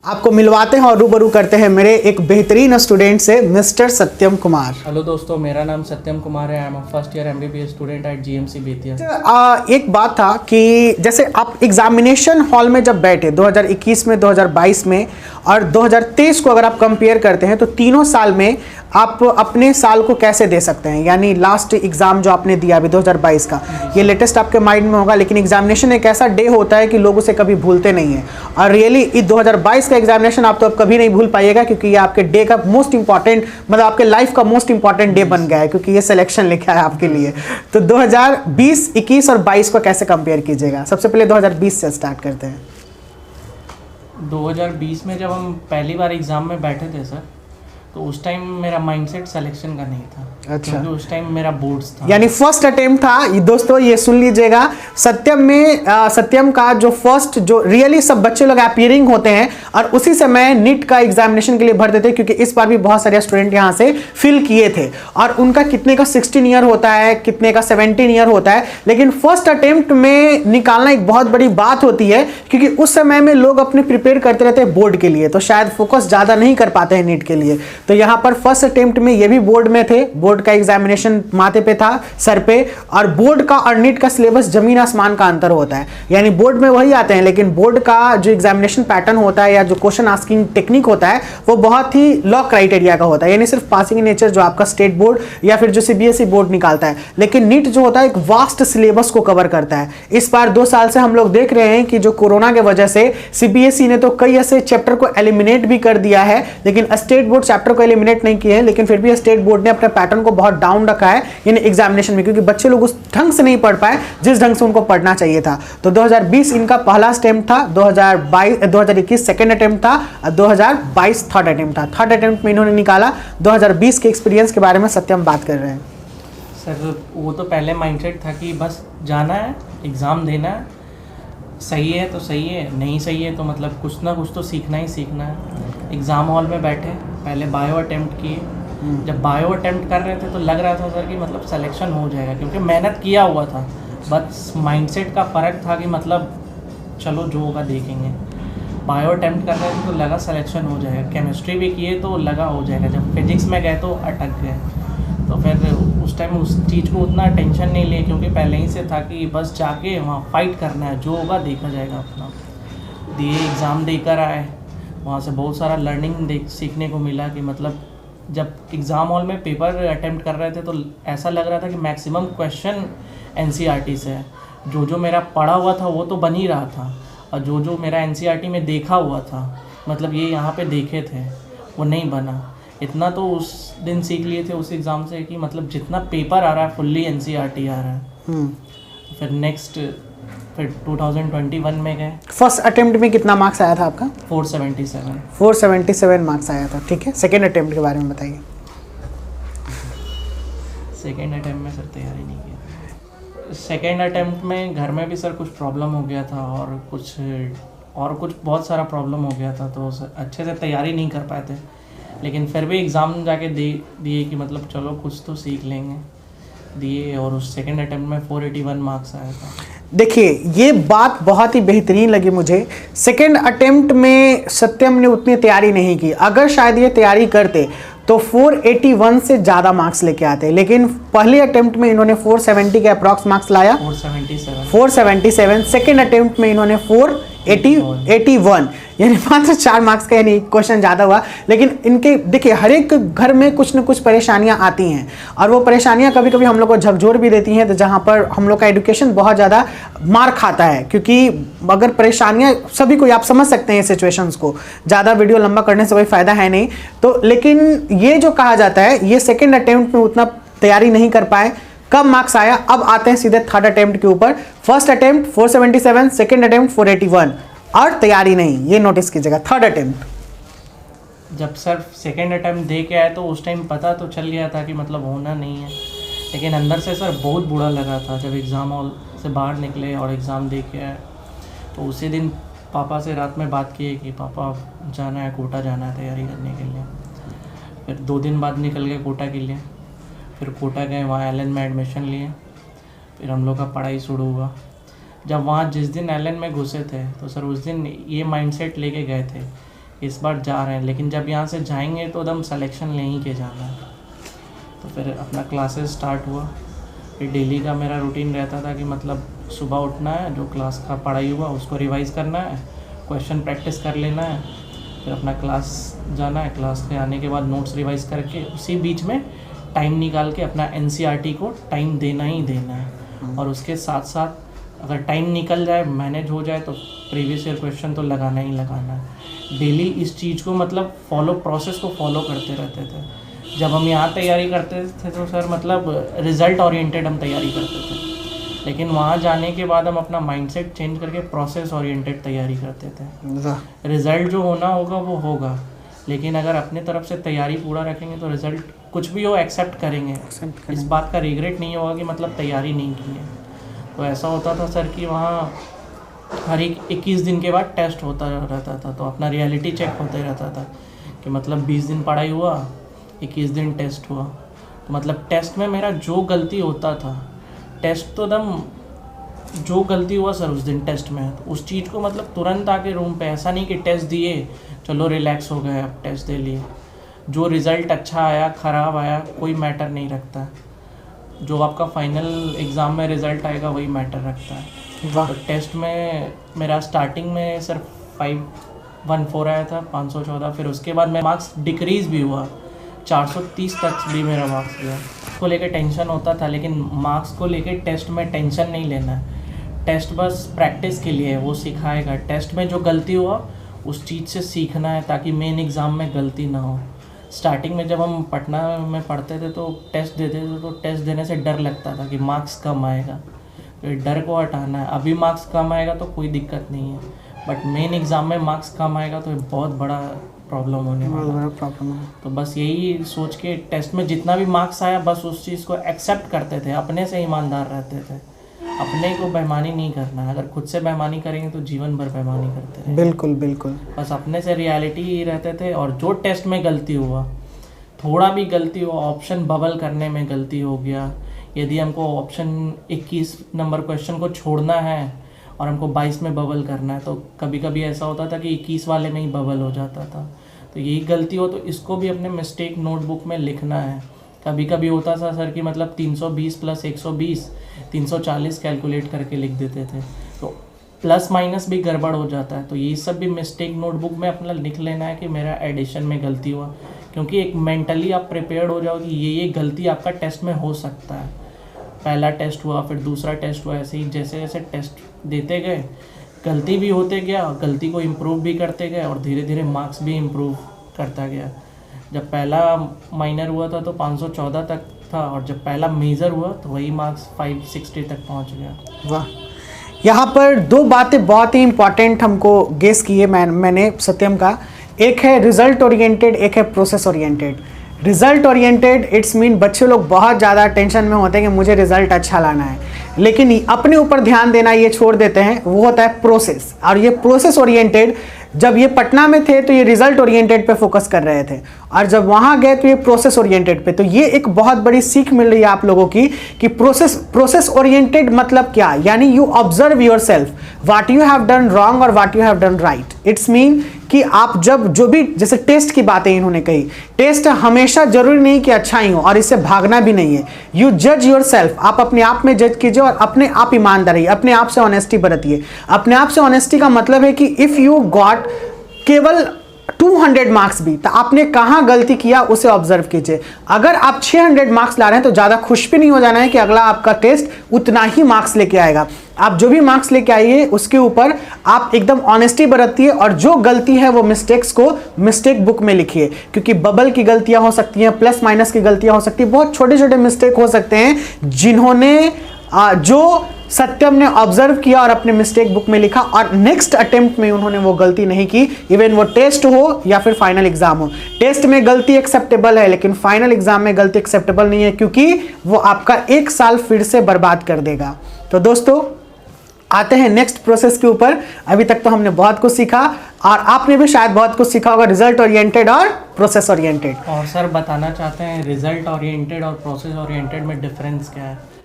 आपको मिलवाते हैं और रूबरू करते हैं मेरे एक बेहतरीन स्टूडेंट से, मिस्टर सत्यम कुमार। हेलो दोस्तों, मेरा नाम सत्यम कुमार है। I am first year MBBS student at GMC Bettiah. एक बात था कि जैसे आप एग्जामिनेशन हॉल में जब बैठे 2021 में, 2022 में और 2023 को अगर आप कंपेयर करते हैं तो तीनों साल में आप अपने साल को कैसे दे सकते हैं? यानी लास्ट एग्जाम जो आपने दिया अभी 2022 का, ये लेटेस्ट आपके माइंड में होगा, लेकिन एग्जामिनेशन एक ऐसा डे होता है कि लोग उसे कभी भूलते नहीं हैं। और रियली इस 2022 का एग्जामिनेशन आप तो अब कभी नहीं भूल पाइएगा, क्योंकि ये आपके डे का मोस्ट इंपॉर्टेंट, मतलब आपके लाइफ का मोस्ट इंपॉर्टेंट डे बन गया है, क्योंकि ये सिलेक्शन लिखा है आपके लिए। तो 2020, 21 और 22 को कैसे कंपेयर कीजिएगा? सबसे पहले 2020 से स्टार्ट करते हैं। 2020 में जब हम पहली बार एग्ज़ाम में बैठे थे सर, तो उस टाइम मेरा माइंडसेट सिलेक्शन का नहीं था। अच्छा। क्योंकि उस टाइम मेरा बोर्ड्स था, यानी फर्स्ट अटेम्प्ट था ये। दोस्तों ये सुन लीजिएगा, सत्यम में सत्यम का जो फर्स्ट, जो रियली सब बच्चे लोग अपीयरिंग होते हैं और उसी समय नीट का एग्जामिनेशन के लिए भरते थे, क्योंकि इस बार भी बहुत सारे स्टूडेंट यहाँ से फिल किए थे। और उनका कितने का 16 ईयर होता है, कितने का 17 ईयर होता है, लेकिन फर्स्ट अटेम्प्ट में निकालना एक बहुत बड़ी बात होती है, क्योंकि उस समय में लोग अपने प्रिपेयर करते रहते हैं बोर्ड के लिए, तो शायद फोकस ज़्यादा नहीं कर पाते हैं नीट के लिए। तो यहाँ पर फर्स्ट अटेम्प्ट में ये भी बोर्ड में थे, बोर्ड का एग्जामिनेशन माथे पे था, सर पे। और बोर्ड का और नीट का सिलेबस जमीन आसमान का अंतर होता है। यानी बोर्ड में वही आते हैं, लेकिन बोर्ड का जो एग्जामिनेशन पैटर्न होता है या जो क्वेश्चन आस्किंग टेक्निक होता है वो बहुत ही लॉ क्राइटेरिया का होता है। यानी सिर्फ पासिंग नेचर जो आपका स्टेट बोर्ड या फिर जो CBSE बोर्ड निकालता है, लेकिन नीट जो होता है एक वास्ट सिलेबस को कवर करता है। इस बार 2 साल से हम लोग देख रहे हैं कि जो कोरोना के वजह से CBSE ने तो कई ऐसे चैप्टर को एलिमिनेट भी कर दिया है, लेकिन स्टेट बोर्ड चैप्टर को एलिमिनेट नहीं किए हैं, लेकिन फिर भी स्टेट बोर्ड ने अपने पैटर्न को बहुत डाउन रखा है इन एग्जामिनेशन में, क्योंकि बच्चे लोग उस ढंग से नहीं पढ़ पाए जिस ढंग से उनको पढ़ना चाहिए था। तो 2020 इनका पहला अटेम्प्ट था, 2021 सेकंड अटेम्प्ट था, 2022 थर्ड अटेम्प्ट था। थर्ड अटेम्प्ट में इन्होंने निकाला। 2020 के एक्सपीरियंस के बारे में सत्यम बात कर रहे हैं। सर वो तो पहले माइंडसेट था कि बस जाना है, एग्ज़ाम देना है, सही है तो सही है, नहीं सही है तो मतलब कुछ ना कुछ तो सीखना ही सीखना है। एग्ज़ाम हॉल में बैठे, पहले बायो अटेम्प्ट किए। जब बायो अटेम्प्ट कर रहे थे तो लग रहा था सर कि मतलब सिलेक्शन हो जाएगा, क्योंकि मेहनत किया हुआ था। बस माइंडसेट का फ़र्क था कि मतलब चलो जो होगा देखेंगे। बायो अटेम्प्ट कर रहे थे तो लगा सिलेक्शन हो जाएगा, केमिस्ट्री भी किए तो लगा हो जाएगा। जब फिजिक्स में गए तो अटक गए। तो फिर उस टाइम उस चीज़ को उतना टेंशन नहीं लिए, क्योंकि पहले ही से था कि बस जाके वहाँ फाइट करना है, जो होगा देखा जाएगा। अपना दिए, एग्ज़ाम देकर आए, वहाँ से बहुत सारा लर्निंग सीखने को मिला। कि मतलब जब एग्ज़ाम हॉल में पेपर अटेम्प्ट कर रहे थे तो ऐसा लग रहा था कि मैक्सिमम क्वेश्चन NCERT से है। जो मेरा पढ़ा हुआ था वो तो बन ही रहा था, और जो मेरा NCERT में देखा हुआ था, मतलब ये यहाँ पे देखे थे, वो नहीं बना। इतना तो उस दिन सीख लिए थे उस एग्ज़ाम से कि मतलब जितना पेपर आ रहा है फुल्ली NCERT आ रहा है। फिर नेक्स्ट 2021 में गए। फर्स्ट अटेम्प्ट में कितना मार्क्स आया था आपका? 477 मार्क्स आया था। ठीक है, सेकेंड अटेम्प्ट के बारे में बताइए। सेकेंड अटेम्प्ट में सर तैयारी नहीं किया। सेकेंड अटेम्प्ट में घर में भी सर कुछ प्रॉब्लम हो गया था, और कुछ बहुत सारा प्रॉब्लम हो गया था, तो अच्छे से तैयारी नहीं कर पाए थे। लेकिन फिर भी एग्ज़ाम जाके दिए कि मतलब चलो कुछ तो सीख लेंगे, दिए। और उस सेकेंड अटेम्प्ट में 481 मार्क्स आया था। देखिए ये बात बहुत ही बेहतरीन लगी मुझे। सेकेंड अटेम्प्ट में सत्यम ने उतनी तैयारी नहीं की। अगर शायद ये तैयारी करते तो 481 से ज़्यादा मार्क्स लेके आते, लेकिन पहले अटेम्प्ट में इन्होंने 470 के अप्रॉक्स मार्क्स लाया। 477। सेकेंड अटेम्प्ट में इन्होंने 481, यानी मात्र 4 मार्क्स का, यानी क्वेश्चन ज़्यादा हुआ। लेकिन इनके देखिए हर एक घर में कुछ न कुछ परेशानियां आती हैं, और वो परेशानियां कभी कभी हम लोग को झकझोर भी देती हैं, तो जहाँ पर हम लोग का एजुकेशन बहुत ज़्यादा मार खाता है। क्योंकि अगर परेशानियां सभी को, आप समझ सकते हैं सिचुएशंस को, ज़्यादा वीडियो लंबा करने से कोई फ़ायदा है नहीं। तो लेकिन ये जो कहा जाता है, ये सेकेंड अटेम्प्ट में उतना तैयारी नहीं कर पाए। कब मार्क्स आया? अब आते हैं सीधे थर्ड अटेम्प्ट के ऊपर। फर्स्ट अटेम्प्ट 477, सेकेंड अटेम्प्ट 481, और तैयारी नहीं, ये नोटिस कीजिएगा। थर्ड अटेम्प्ट जब सर सेकेंड अटेम्प्ट दे के आए तो उस टाइम पता तो चल गया था कि मतलब होना नहीं है, लेकिन अंदर से सर बहुत बुरा लगा था जब एग्ज़ाम हॉल से बाहर निकले और एग्ज़ाम दे के आए। तो उसी दिन पापा से रात में बात की कि पापा जाना है, कोटा जाना है तैयारी करने के लिए। फिर 2 दिन बाद निकल गए कोटा के लिए। फिर कोटा गए, वहाँ LN में एडमिशन लिए। फिर हम लोग का पढ़ाई शुरू हुआ। जब वहाँ जिस दिन LN में घुसे थे तो सर उस दिन ये माइंडसेट लेके गए थे इस बार जा रहे हैं, लेकिन जब यहाँ से जाएंगे तो एकदम सिलेक्शन नहीं के जाना है। तो फिर अपना क्लासेस स्टार्ट हुआ। फिर डेली का मेरा रूटीन रहता था कि मतलब सुबह उठना है, जो क्लास का पढ़ाई हुआ उसको रिवाइज़ करना है, क्वेश्चन प्रैक्टिस कर लेना है, फिर अपना क्लास जाना है, क्लास के आने के बाद नोट्स रिवाइज़ करके उसी बीच में टाइम निकाल के अपना NCERT को टाइम देना ही देना है। और उसके साथ साथ अगर टाइम निकल जाए, मैनेज हो जाए, तो प्रीवियस ईयर क्वेश्चन तो लगाना ही लगाना है। डेली इस चीज़ को मतलब प्रोसेस को फॉलो करते रहते थे। जब हम यहाँ तैयारी करते थे तो सर मतलब रिज़ल्ट ओरिएंटेड हम तैयारी करते थे, लेकिन वहाँ जाने के बाद हम अपना माइंडसेट चेंज करके प्रोसेस ओरिएंटेड तैयारी करते थे। रिज़ल्ट जो होना होगा वो होगा, लेकिन अगर अपने तरफ से तैयारी पूरा रखेंगे तो रिज़ल्ट कुछ भी हो एक्सेप्ट करेंगे। इस बात का रिग्रेट नहीं होगा कि मतलब तैयारी नहीं की है। तो ऐसा होता था सर कि वहाँ हर 21 दिन के बाद टेस्ट होता रहता था, तो अपना रियलिटी चेक होते रहता था कि मतलब 20 दिन पढ़ाई हुआ, 21 दिन टेस्ट हुआ। तो मतलब टेस्ट में मेरा जो गलती होता था, टेस्ट तो एकदम जो गलती हुआ सर उस दिन टेस्ट में, तो उस चीज़ को मतलब तुरंत आके रूम पे, ऐसा नहीं कि टेस्ट दिए चलो रिलैक्स हो गए अब टेस्ट दे लिए। जो रिज़ल्ट अच्छा आया ख़राब आया कोई मैटर नहीं रखता, जो आपका फाइनल एग्ज़ाम में रिज़ल्ट आएगा वही मैटर रखता है। तो टेस्ट में मेरा स्टार्टिंग में सर 514 आया था, 514। फिर उसके बाद मेरा मार्क्स डिक्रीज़ भी हुआ, 430 तक भी मेरा मार्क्स गया। को लेकर टेंशन होता था, लेकिन मार्क्स को लेकर टेस्ट में टेंशन नहीं लेना है। टेस्ट बस प्रैक्टिस के लिए है, वो सिखाएगा। टेस्ट में जो गलती हुआ उस चीज़ से सीखना है ताकि मेन एग्ज़ाम में गलती ना हो। स्टार्टिंग में जब हम पटना में पढ़ते थे तो टेस्ट देते थे, तो टेस्ट देने से डर लगता था कि मार्क्स कम आएगा, तो डर को हटाना है। अभी मार्क्स कम आएगा तो कोई दिक्कत नहीं है, बट मेन एग्ज़ाम में मार्क्स कम आएगा तो बहुत बड़ा प्रॉब्लम होने वाला है। तो बस यही सोच के टेस्ट में जितना भी मार्क्स आया बस उस चीज़ को एक्सेप्ट करते थे, अपने से ईमानदार रहते थे। अपने को बेईमानी नहीं करना है, अगर खुद से बेईमानी करेंगे तो जीवन भर बेईमानी करते रहेंगे। बिल्कुल बिल्कुल। बस अपने से रियलिटी ही रहते थे। और जो टेस्ट में गलती हुआ, थोड़ा भी गलती हुआ, ऑप्शन बबल करने में गलती हो गया, यदि हमको ऑप्शन 21 नंबर क्वेश्चन को छोड़ना है और हमको 22 में बबल करना है, तो कभी कभी ऐसा होता था कि 21 वाले में ही बबल हो जाता था। तो यही गलती हो तो इसको भी अपने मिस्टेक नोटबुक में लिखना है। कभी कभी होता था सर कि मतलब 320 प्लस 120 340 कैलकुलेट करके लिख देते थे, तो प्लस माइनस भी गड़बड़ हो जाता है। तो ये सब भी मिस्टेक नोटबुक में अपना लिख लेना है कि मेरा एडिशन में गलती हुआ, क्योंकि एक मेंटली आप प्रिपेयर्ड हो जाओ कि ये गलती आपका टेस्ट में हो सकता है। पहला टेस्ट हुआ, फिर दूसरा टेस्ट हुआ, ऐसे ही जैसे जैसे टेस्ट देते गए गलती भी होते गया, गलती को इम्प्रूव भी करते गए और धीरे धीरे मार्क्स भी इम्प्रूव करता गया। जब पहला माइनर हुआ था तो 514 तक था, और जब पहला मेजर हुआ तो वही मार्क्स 560 तक पहुंच गया। वाह, यहाँ पर दो बातें बहुत ही इंपॉर्टेंट हमको गेस किए मैंने सत्यम का। एक है रिजल्ट ओरिएंटेड, एक है process oriented. Result oriented it's mean बच्चे लोग बहुत ज़्यादा टेंशन में होते हैं कि मुझे रिजल्ट अच्छा लाना है, लेकिन अपने ऊपर ध्यान देना ये छोड़ देते हैं, वो होता है प्रोसेस। और ये प्रोसेस ओरिएंटेड, जब ये पटना में थे तो ये रिजल्ट ओरिएंटेड पे फोकस कर रहे थे, और जब वहाँ गए तो ये प्रोसेस ओरिएंटेड पे। तो ये एक बहुत बड़ी सीख मिल रही है आप लोगों की कि प्रोसेस ओरिएंटेड मतलब क्या, यानी you observe yourself, what you have done wrong और what you have done right. It's mean कि आप जब जो भी, जैसे टेस्ट की बातें इन्होंने कही, टेस्ट हमेशा जरूरी नहीं कि अच्छा ही हो और इससे भागना भी नहीं है। यू जज योर सेल्फ, आप अपने आप में जज कीजिए और अपने आप ईमानदार रहिए, अपने आप से ऑनेस्टी बरतिए। अपने आप से ऑनेस्टी का मतलब है कि इफ यू गॉट केवल 200 मार्क्स भी, तो आपने कहाँ गलती किया उसे ऑब्जर्व कीजिए। अगर आप 600 मार्क्स ला रहे हैं तो ज़्यादा खुश भी नहीं हो जाना है कि अगला आपका टेस्ट उतना ही मार्क्स लेके आएगा। आप जो भी मार्क्स लेके आइए उसके ऊपर आप एकदम ऑनेस्टी बरतिए, और जो गलती है वो मिस्टेक्स को मिस्टेक बुक में लिखिए, क्योंकि बबल की गलतियां हो सकती हैं, प्लस माइनस की गलतियां हो सकती हैं, बहुत छोटे छोटे मिस्टेक हो सकते हैं जिन्होंने जो सत्यम ने ऑब्जर्व किया और अपने मिस्टेक बुक में लिखा, और नेक्स्ट अटेम्प्ट में उन्होंने वो गलती नहीं की। इवन वो टेस्ट हो या फिर फाइनल एग्जाम हो, टेस्ट में गलती एक्सेप्टेबल है, लेकिन फाइनल एग्जाम में गलती एक्सेप्टेबल नहीं है, क्योंकि वो आपका 1 साल फिर से बर्बाद कर देगा। तो दोस्तों आते हैं नेक्स्ट प्रोसेस के ऊपर। अभी तक तो हमने बहुत कुछ सीखा और आपने भी शायद बहुत कुछ सीखा होगा, रिजल्ट ओरिएंटेड और प्रोसेस ओरिएंटेड। और सर बताना चाहते हैं रिजल्ट ओरिएंटेड और प्रोसेस ओरिएंटेड में डिफरेंस क्या है?